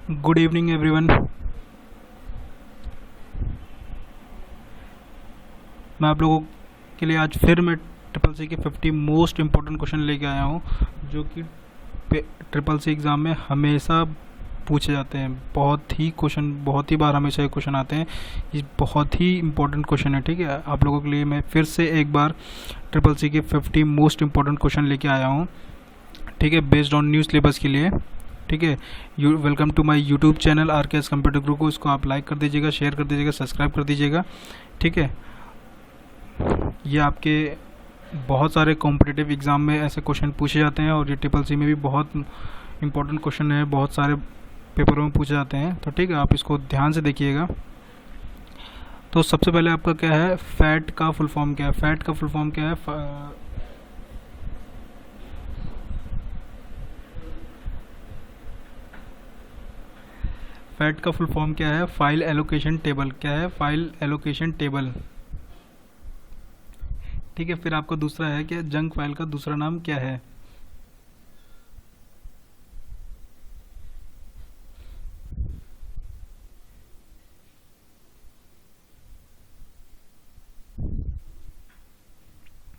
Good evening everyone. मैं आप लोगों के लिए आज फिर मैं ट्रिपल सी के 50 मोस्ट इम्पोर्टेंट क्वेश्चन लेके आया हूँ, जो कि ट्रिपल सी एग्ज़ाम में हमेशा पूछे जाते हैं। बहुत ही बार हमेशा ये क्वेश्चन आते हैं। ये बहुत ही इंपॉर्टेंट क्वेश्चन है। ठीक है, आप लोगों के लिए मैं फिर से एक बार ट्रिपल सी के 50 मोस्ट इम्पोर्टेंट क्वेश्चन लेके आया हूँ। ठीक है, बेस्ड ऑन न्यू सिलेबस के लिए। ठीक है, welcome to my YouTube channel RKS computer Guru को। इसको आप लाइक कर दीजिएगा, शेयर कर दीजिएगा, सब्सक्राइब कर दीजिएगा। ठीक है, ये आपके बहुत सारे कॉम्पिटिटिव एग्ज़ाम में ऐसे क्वेश्चन पूछे जाते हैं, और ये ट्रिपल सी में भी बहुत इंपॉर्टेंट क्वेश्चन है, बहुत सारे पेपरों में पूछे जाते हैं। तो ठीक है, आप इसको ध्यान से देखिएगा। तो सबसे पहले आपका क्या है, फैट का फुल फॉर्म क्या है? फैट का फुल फॉर्म क्या है? फैट का फुल फॉर्म क्या है? File allocation table. क्या है? File allocation table. ठीक है, फिर आपका दूसरा है कि जंक फाइल का दूसरा नाम क्या है?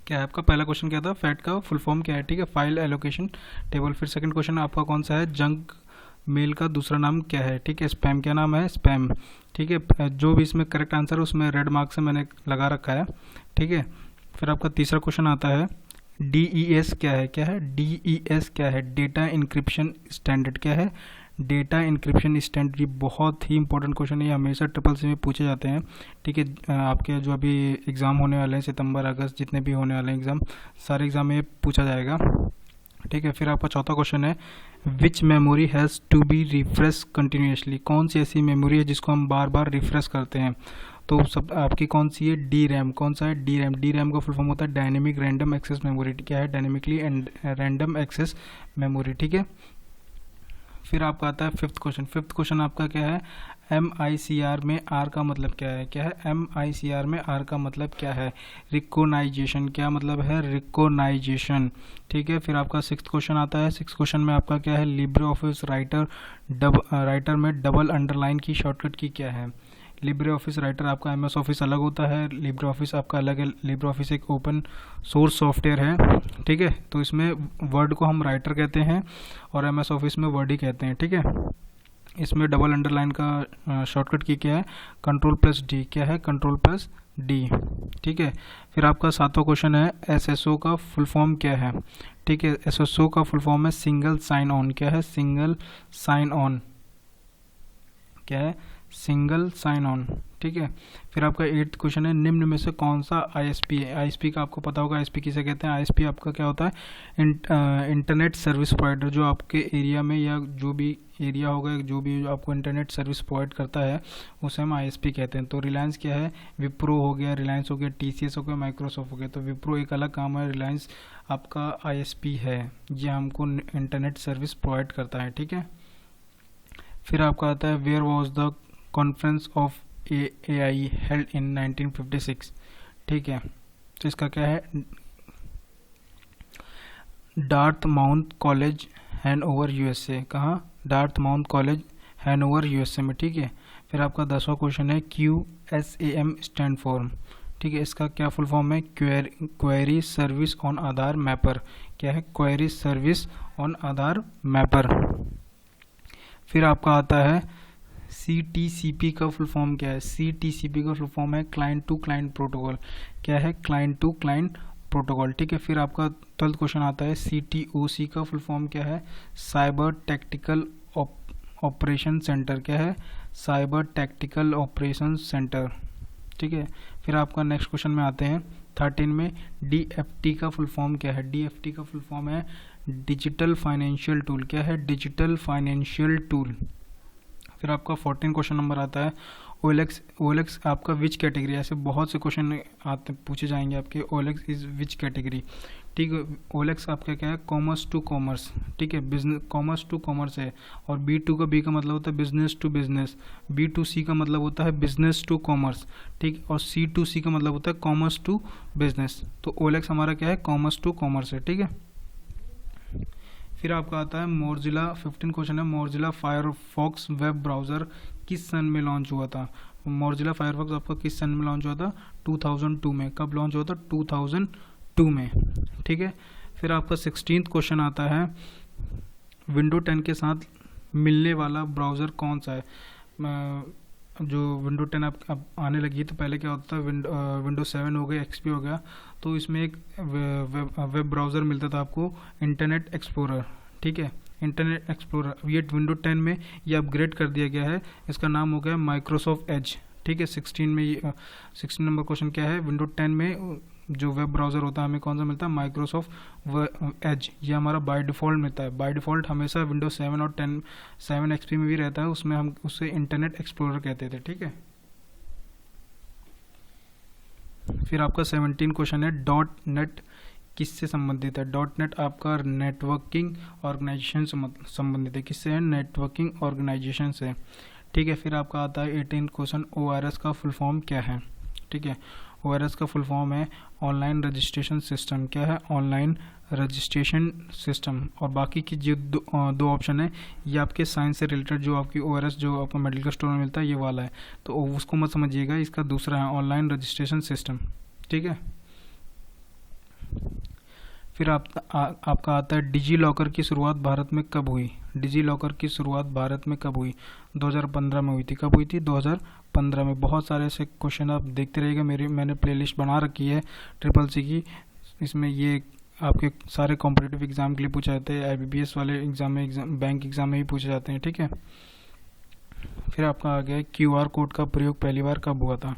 क्या है आपका पहला क्वेश्चन? क्या था? फैट का फुल फॉर्म क्या है? ठीक है, फाइल एलोकेशन टेबल। फिर सेकंड क्वेश्चन आपका कौन सा है? जंक मेल का दूसरा नाम क्या है? ठीक है, स्पैम। क्या नाम है? स्पैम। ठीक है, जो भी इसमें करेक्ट आंसर है उसमें रेड मार्क से मैंने लगा रखा है। ठीक है, फिर आपका तीसरा क्वेश्चन आता है DES क्या है? क्या है DES? क्या है? Data encryption standard. क्या है? Data encryption standard. ये बहुत ही इंपॉर्टेंट क्वेश्चन है, ये हमेशा ट्रिपल सी में पूछे जाते हैं। ठीक है, आपके जो अभी एग्ज़ाम होने वाले हैं, सितंबर अगस्त जितने भी होने वाले हैं एग्ज़ाम, सारे एग्ज़ाम में पूछा जाएगा। ठीक है, फिर आपका चौथा क्वेश्चन है which memory has to be refresh continuously. कौन सी ऐसी मेमोरी है जिसको हम बार बार रिफ्रेश करते हैं? तो सब आपकी कौन सी है? D RAM. कौन सा है? D RAM. डी रैम का फुल फॉर्म होता है डायनेमिक रैंडम एक्सेस मेमोरी। क्या है? Dynamically random access memory. ठीक है, फिर आपका आता है फिफ्थ क्वेश्चन। फिफ्थ क्वेश्चन आपका क्या है? MICR में R का मतलब क्या है? क्या है? MICR में R का मतलब क्या है? रिकोनाइजेशन। क्या मतलब है? रिकोनाइजेशन। ठीक है, फिर आपका सिक्स्थ क्वेश्चन आता है। सिक्स क्वेश्चन में आपका क्या है? लिब्रे ऑफिस राइटर में डबल अंडरलाइन की शॉर्टकट की क्या है? लिब्रे ऑफिस राइटर आपका MS ऑफिस अलग होता है, लिब्रे ऑफिस आपका अलग है। लिब्रे ऑफिस एक ओपन सोर्स सॉफ्टवेयर है। ठीक है, तो इसमें वर्ड को हम राइटर कहते हैं और MS ऑफिस में वर्ड ही कहते हैं। ठीक है, इसमें डबल अंडरलाइन का शॉर्टकट की क्या है? Ctrl+D। क्या है? Ctrl+D। ठीक है, फिर आपका सातवां क्वेश्चन है SSO का फुल फॉर्म क्या है? ठीक है, SSO का फुल फॉर्म है सिंगल साइन ऑन। क्या है? Single sign on. क्या है? Single sign on. ठीक है, फिर आपका एट्थ क्वेश्चन है निम्न में से कौन सा ISP है? ISP का आपको पता होगा, ISP किसे कहते हैं? ISP आपका क्या होता है? Internet service provider. जो आपके एरिया में या जो भी एरिया होगा, जो भी आपको इंटरनेट सर्विस प्रोवाइड करता है, उसे हम ISP कहते हैं। तो रिलायंस क्या है? विप्रो हो गया, रिलायंस हो गया, TCS हो गया, माइक्रोसॉफ्ट हो गया। तो विप्रो एक अलग काम है, रिलायंस आपका ISP है, ये हमको इंटरनेट सर्विस प्रोवाइड करता है। ठीक है, फिर आपका आता है where was the conference of AI held in 1956। ठीक है, तो इसका क्या है? Dartmouth college Hanover USA। कहाँ? Dartmouth college Hanover USA में। ठीक है, फिर आपका 10वां क्वेश्चन है QSAM स्टैंड फॉर। ठीक है, इसका क्या फुल फॉर्म है? Query service on Aadhaar mapper. क्या है? Query service on Aadhaar mapper. फिर आपका आता है CTCP का फुल फॉर्म क्या है? CTCP का फुल फॉर्म है क्लाइंट टू क्लाइंट प्रोटोकॉल। क्या है? Client to client protocol. ठीक है, फिर आपका 12th क्वेश्चन आता है CTOC का फुल फॉर्म क्या है? Cyber tactical operation centre. क्या है? Cyber tactical operation centre. ठीक है, फिर आपका नेक्स्ट क्वेश्चन में आते हैं 13 में DFT का फुल फॉर्म क्या है? DFT का फुल फॉर्म है डिजिटल फाइनेंशियल टूल। क्या है? Digital financial tool. फिर आपका 14 क्वेश्चन नंबर आता है OLX आपका विच कैटेगरी। ऐसे बहुत से क्वेश्चन आते पूछे जाएंगे आपके। OLX is which category. ठीक है, OLX आपका क्या है? Commerce to commerce. ठीक है, बिजनेस, कॉमर्स टू कॉमर्स है। और B का मतलब होता है बिजनेस टू बिजनेस। B2C का मतलब होता है बिजनेस टू कॉमर्स। ठीक, और C2C का मतलब होता है कॉमर्स टू बिजनेस। तो OLX हमारा क्या है? कॉमर्स टू कॉमर्स है। ठीक है, फिर आपका आता है मोरजिला, 15 क्वेश्चन है, मोरजिला फायरफॉक्स वेब ब्राउज़र किस सन में लॉन्च हुआ था? मोरजिला फायरफॉक्स आपका किस सन में लॉन्च हुआ था? 2002 में। कब लॉन्च हुआ था? 2002 में, ठीक है। फिर आपका 16th क्वेश्चन आता है, विंडो 10 के साथ मिलने वाला ब्राउज़र कौन सा है? जो विंडो 10 अब आने लगी, तो पहले क्या होता था, विंडो 7 हो गया, एक्सपी हो गया, तो इसमें एक वेब ब्राउज़र मिलता था आपको, इंटरनेट एक्सप्लोरर, ठीक है, इंटरनेट एक्सप्लोरर। ये विंडो 10 में ये अपग्रेड कर दिया गया है, इसका नाम हो गया माइक्रोसॉफ्ट एज, ठीक है। 16 में 16 नंबर क्वेश्चन क्या है, विंडो 10 में जो वेब ब्राउज़र होता है हमें कौन सा मिलता है? Microsoft Edge. ये हमारा बाय डिफ़ॉल्ट मिलता है, बाय डिफ़ॉल्ट हमेशा विंडो 7 और 10 7 एक्सपी में भी रहता है, उसमें हम उससे इंटरनेट एक्सप्लोरर कहते थे, ठीक है। फिर आपका 17 क्वेश्चन है, डॉट नेट किससे संबंधित है? डॉट नेट आपका नेटवर्किंग ऑर्गेनाइजेशन से संबंधित है। किससे है? नेटवर्किंग ऑर्गेनाइजेशन से, ठीक है। फिर आपका आता है 18 क्वेश्चन, ORS का फुल फॉर्म क्या है? ठीक है, ORS का फुल फॉर्म है ऑनलाइन रजिस्ट्रेशन सिस्टम। क्या है? Online registration system. और बाकी की जो दो ऑप्शन है ये आपके साइंस से रिलेटेड, जो आपकी ORS जो आपको मेडिकल स्टोर में मिलता है ये वाला है, तो उसको मत समझिएगा, इसका दूसरा है ऑनलाइन रजिस्ट्रेशन सिस्टम, ठीक है। फिर आपका आता है, डिजी लॉकर की शुरुआत भारत में कब हुई? डिजी लॉकर की शुरुआत भारत में कब हुई? 2015 में हुई थी। कब हुई थी? 2015 में। बहुत सारे ऐसे क्वेश्चन आप देखते रहिएगा, मैंने प्लेलिस्ट बना रखी है CCC की, इसमें ये आपके सारे कॉम्पिटिटिव एग्जाम के लिए पूछे जाते हैं, IBPS वाले एग्जाम में, बैंक एग्जाम में भी पूछे जाते हैं, ठीक है। फिर आपका आ गया QR कोड का प्रयोग पहली बार कब हुआ था?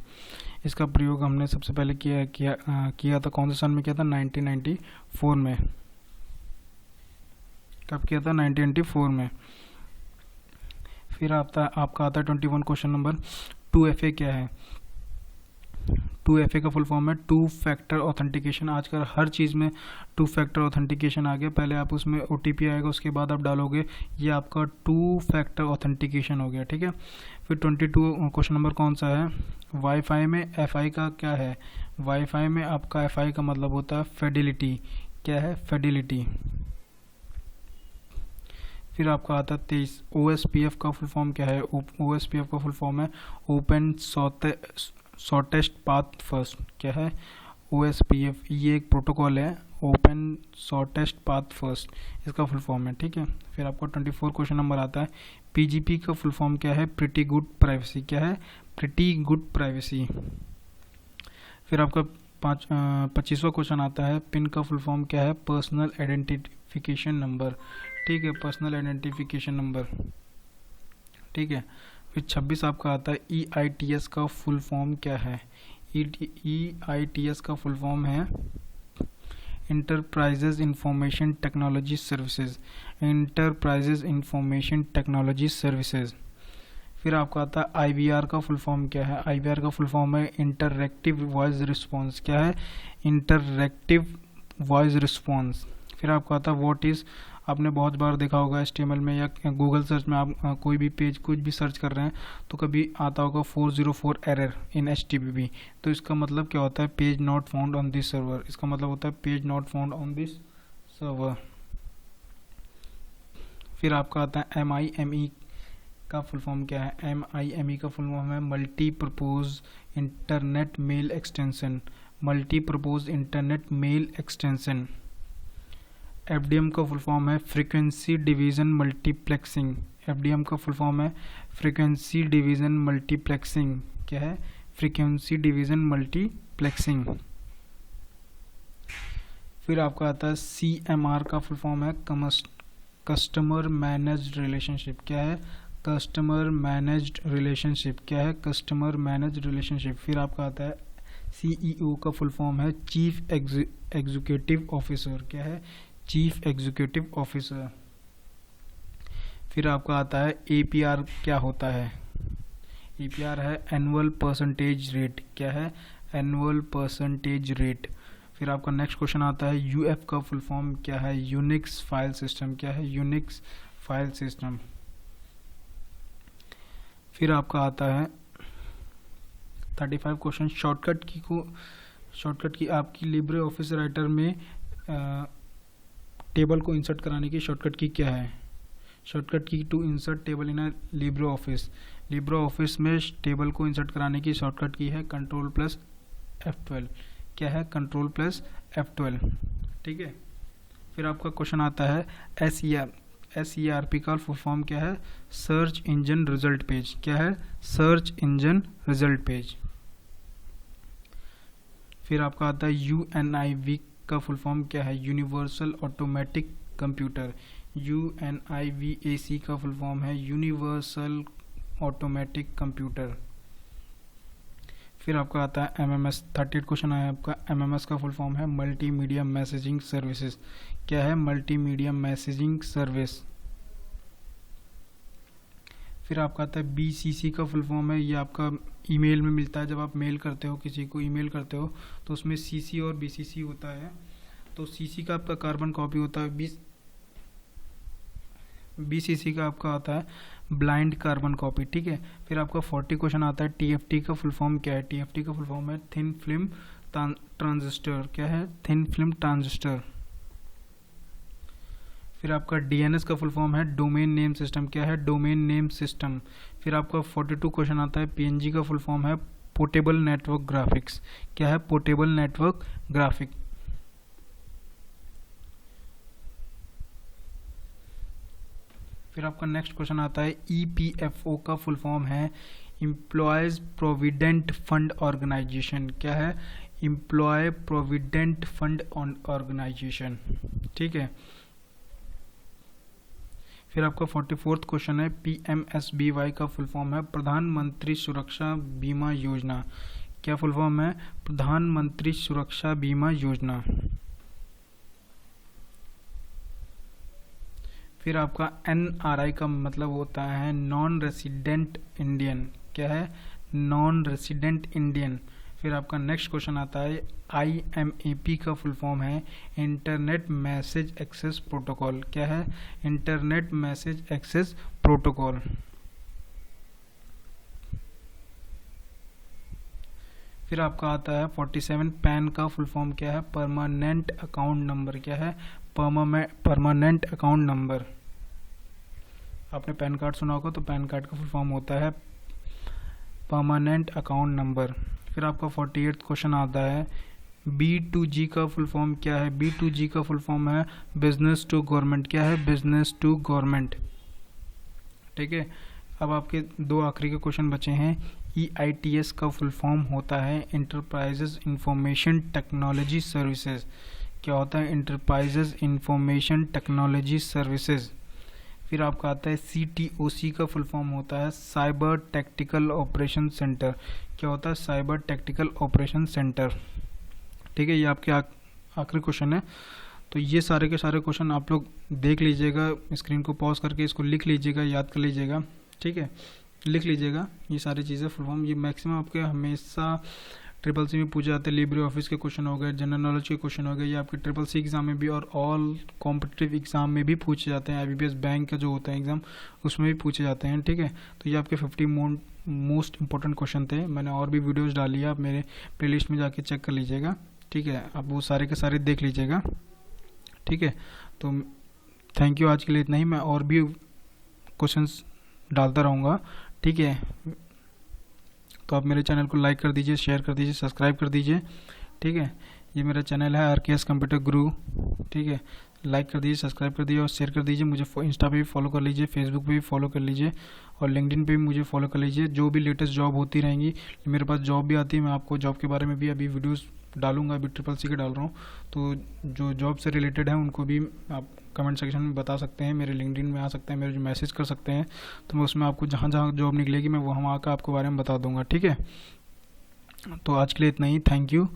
इसका प्रयोग हमने सबसे पहले किया था कौन से सन में किया था? 1994 में। कब किया था? 1994 में। फिर आपका आता है 21 क्वेश्चन नंबर, 2FA क्या है? 2FA का फुल फॉर्म है टू फैक्टर ऑथेंटिकेशन। आजकल हर चीज़ में 2 फैक्टर ऑथेंटिकेशन आ गया, पहले आप उसमें OTP आएगा, उसके बाद आप डालोगे, ये आपका 2 फैक्टर ऑथेंटिकेशन हो गया, ठीक है। फिर 22 क्वेश्चन नंबर कौन सा है? वाईफाई में FI का क्या है? वाईफाई में आपका FI का मतलब होता है फिडेलिटी। क्या है? फिडेलिटी। फिर आपका आता है 23, OSPF का फुल फॉर्म क्या है? OSPF का फुल फॉर्म है ओपन शॉर्टेस्ट पाथ फर्स्ट। क्या है? OSPF ये एक प्रोटोकॉल है, ओपन शॉर्टेस्ट पाथ फर्स्ट, इसका फुल फॉर्म है, ठीक है। फिर आपको 24 क्वेश्चन नंबर आता है, PGP का फुल फॉर्म क्या है? Pretty good privacy. क्या है? Pretty good privacy. फिर आपका 25वां क्वेश्चन आता है, पिन का फुल फॉर्म क्या है? पर्सनल आइडेंटिफिकेशन नंबर, ठीक है, पर्सनल आइडेंटिफिकेशन नंबर, ठीक है। फिर 26 आपका आता है, EITS का फुल फॉर्म क्या है? EITS का फुल फॉर्म है enterprises information technology services. Enterprises information technology services. फिर आपका आता है IVR का फुल फॉर्म क्या है? IVR का फुल फॉर्म है इंटरएक्टिव वॉइस रिस्पॉन्स। क्या है? Interactive voice response. फिर आपका आता है व्हाट इज़, आपने बहुत बार देखा होगा HTML में या गूगल सर्च में, आप कोई भी पेज कुछ भी सर्च कर रहे हैं तो कभी आता होगा 404 एरर इन HTTP, तो इसका मतलब क्या होता है? Page not found on this server. इसका मतलब होता है page not found on this server. फिर आपका आता है MIME का फुल फॉर्म क्या है? MIME का फुल फॉर्म है multi purpose internet mail extension. Multi purpose internet mail extension. FDM का फुल फॉर्म है फ्रीक्वेंसी डिवीज़न मल्टीप्लेक्सिंग। FDM का फुल फॉर्म है फ्रीक्वेंसी डिवीज़न मल्टीप्लेक्सिंग। क्या है? Frequency division multiplexing. फिर आपका आता है CMR का फुल फॉर्म है कस्टमर मैनेज्ड रिलेशनशिप। क्या है? Customer managed relationship. क्या है? Customer managed relationship. फिर आपका आता है CEO का फुल फॉर्म है चीफ एग्जीक्यूटिव ऑफिसर। क्या है? Chief executive officer. फिर आपका आता है APR क्या होता है? APR है एनुअल परसेंटेज रेट। क्या है? Annual percentage rate. फिर आपका नेक्स्ट क्वेश्चन आता है UF का फुल फॉर्म क्या है? Unix file system. क्या है? Unix file system. फिर आपका आता है 35 क्वेश्चन शॉर्टकट की आपकी लिब्रे ऑफिस राइटर में टेबल को इंसर्ट कराने की शॉर्टकट की क्या है? Shortcut key to insert table in LibreOffice. LibreOffice में टेबल को इंसर्ट कराने की शॉर्टकट की है कंट्रोल प्लस F12। क्या है? Control plus F12। ठीक है। फिर आपका क्वेश्चन आता है SERP का फुल फॉर्म क्या है? Search engine result page. क्या है? Search engine result page. फिर आपका आता है UNIV का फुल फॉर्म क्या है? Universal automatic computer. UNIVAC का फुल फॉर्म है यूनिवर्सल ऑटोमेटिक कंप्यूटर। फिर आपका आता है MMS। 38 क्वेश्चन आया आपका। MMS का फुल फॉर्म है मल्टीमीडिया मैसेजिंग सर्विसेज। क्या है? Multimedia messaging service. फिर आपका आता है BCC का फुल फॉर्म है, ये आपका ईमेल में मिलता है। जब आप मेल करते हो, किसी को ईमेल करते हो, तो उसमें CC और BCC होता है। तो CC का आपका कार्बन कॉपी होता है, BCC का आपका आता है ब्लाइंड कार्बन कॉपी। ठीक है। फिर आपका 40 क्वेश्चन आता है TFT का फुल फॉर्म क्या है? TFT का फुल फॉर्म है थिन फिल्म ट्रांजिस्टर। क्या है? Thin film transistor. फिर आपका DNS का फुल फॉर्म है डोमेन नेम सिस्टम। क्या है? Domain name system. फिर आपका 42 क्वेश्चन आता है PNG का फुल फॉर्म है पोर्टेबल नेटवर्क ग्राफिक्स। क्या है? Portable network graphic. फिर आपका नेक्स्ट क्वेश्चन आता है EPFO का फुल फॉर्म है एम्प्लॉयज प्रोविडेंट फंड ऑर्गेनाइजेशन। क्या है? Employee provident fund organisation. ठीक है। फिर आपका 44th क्वेश्चन है PMSBY का फुल फॉर्म है प्रधानमंत्री सुरक्षा बीमा योजना। क्या फुल फॉर्म है? प्रधानमंत्री सुरक्षा बीमा योजना। फिर आपका NRI का मतलब होता है नॉन रेसिडेंट इंडियन। क्या है? Non resident Indian. फिर आपका नेक्स्ट क्वेश्चन आता है IMAP का फुल फॉर्म है इंटरनेट मैसेज एक्सेस प्रोटोकॉल। क्या है? Internet message access protocol. फिर आपका आता है 47 पैन का फुल फॉर्म क्या है? Permanent account number. क्या है? Permanent account number. आपने पैन कार्ड सुना होगा, तो पैन कार्ड का फुल फॉर्म होता है परमानेंट अकाउंट नंबर। फिर आपका 48 क्वेश्चन आता है B2G का फुल फॉर्म क्या है? B2G का फुल फॉर्म है बिजनेस टू गवर्नमेंट। क्या है? Business to government. ठीक है। अब आपके दो आखिरी के क्वेश्चन बचे हैं। EITS का फुल फॉर्म होता है इंटरप्राइजेज इंफॉर्मेशन टेक्नोलॉजी सर्विसेज। क्या होता है? Enterprises information technology services. फिर आपका आता है CTOC का फुल फॉर्म होता है साइबर टेक्टिकल ऑपरेशन सेंटर। क्या होता है? Cyber tactical operation centre. ठीक है। ये आपके आखिरी क्वेश्चन है। तो ये सारे के सारे क्वेश्चन आप लोग देख लीजिएगा, स्क्रीन को पॉज करके इसको लिख लीजिएगा, याद कर लीजिएगा। ठीक है। लिख लीजिएगा ये सारी चीज़ें फुल फॉर्म। ये मैक्सिमम आपके हमेशा CCC में पूछे जाते हैं। लिब्रे ऑफिस के क्वेश्चन हो गए, जनरल नॉलेज के क्वेश्चन हो गए, ये आपके CCC एग्जाम में भी और ऑल कॉम्पिटिटिव एग्जाम में भी पूछे जाते हैं। IBPS बैंक का जो होता है एग्जाम, उसमें भी पूछे जाते हैं। ठीक है। तो ये आपके 50 मोस्ट इंपॉर्टेंट क्वेश्चन थे। मैंने और भी वीडियोज़ डाली है, आप मेरे प्लेलिस्ट में जाके चेक कर लीजिएगा। ठीक है। आप वो सारे के सारे देख लीजिएगा। ठीक है। तो थैंक यू। आज के लिए इतना ही। मैं और भी क्वेश्चंस डालता रहूँगा। ठीक है। तो आप मेरे चैनल को लाइक कर दीजिए, शेयर कर दीजिए, सब्सक्राइब कर दीजिए। ठीक है। ये मेरा चैनल है RKS कंप्यूटर गुरु। ठीक है। लाइक कर दीजिए, सब्सक्राइब कर दीजिए और शेयर कर दीजिए। मुझे इंस्टा पे भी फॉलो कर लीजिए, फेसबुक पे भी फॉलो कर लीजिए और लिंक्डइन पे भी मुझे फॉलो कर लीजिए। जो भी लेटेस्ट जॉब होती रहेंगी, मेरे पास जॉब भी आती है, मैं आपको जॉब के बारे में भी अभी वीडियोज़ डालूंगा। अभी CCC के डाल रहा हूँ, तो जो जॉब से रिलेटेड है उनको भी आप कमेंट सेक्शन में बता सकते हैं, मेरे लिंक्डइन में आ सकते हैं, मेरे जो मैसेज कर सकते हैं। तो मैं उसमें आपको जहाँ जहाँ जॉब निकलेगी मैं वहाँ आकर आपके बारे में बता दूंगा। ठीक है। तो आज के लिए इतना ही। Thank you.